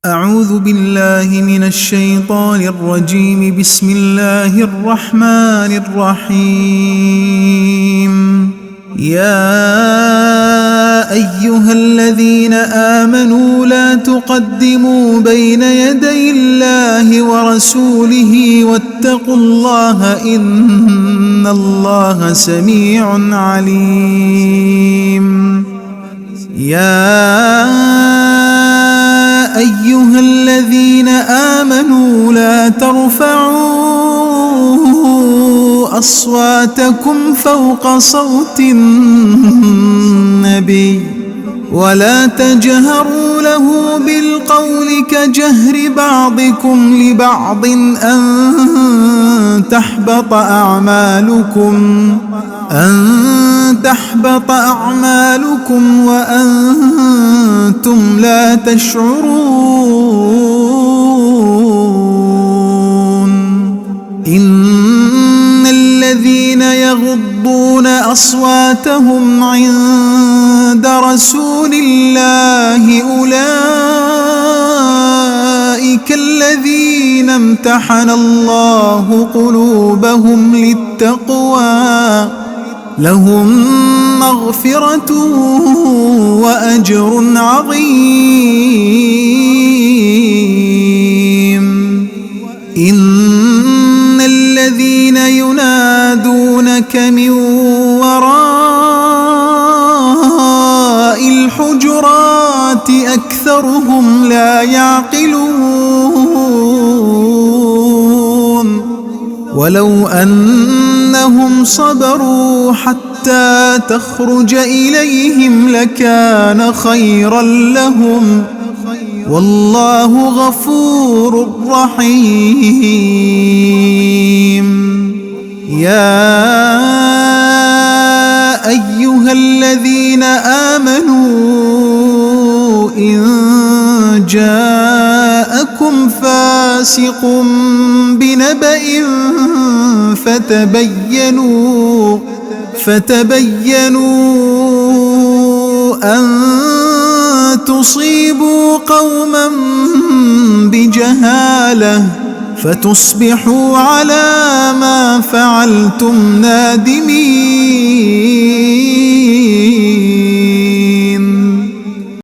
أعوذ بالله من الشيطان الرجيم. بسم الله الرحمن الرحيم. يا أيها الذين آمنوا لا تقدموا بين يدي الله ورسوله واتقوا الله إن الله سميع عليم. يا أيها الذين آمنوا لا ترفعوا أصواتكم فوق صوت النبي ولا تجهروا له بالقول كجهر بعضكم لبعض أن تحبط أعمالكم وأنتم لا تشعرون. إن الذين يغضون أصواتهم عند رسول الله أولئك الذين امتحن الله قلوبهم للتقوى لهم مغفرة وأجر عظيم. إن الذين ينادونك من وراء الحجرات أكثرهم لا يعقلون. ولو أنهم صبروا حتى تخرج إليهم لكان خيرا لهم والله غفور رحيم. يا أيها الذين آمنوا إن جاءكم فاسق بنبأ فتبينوا أن تصيبوا قوما بجهالة فتصبحوا على ما فعلتم نادمين.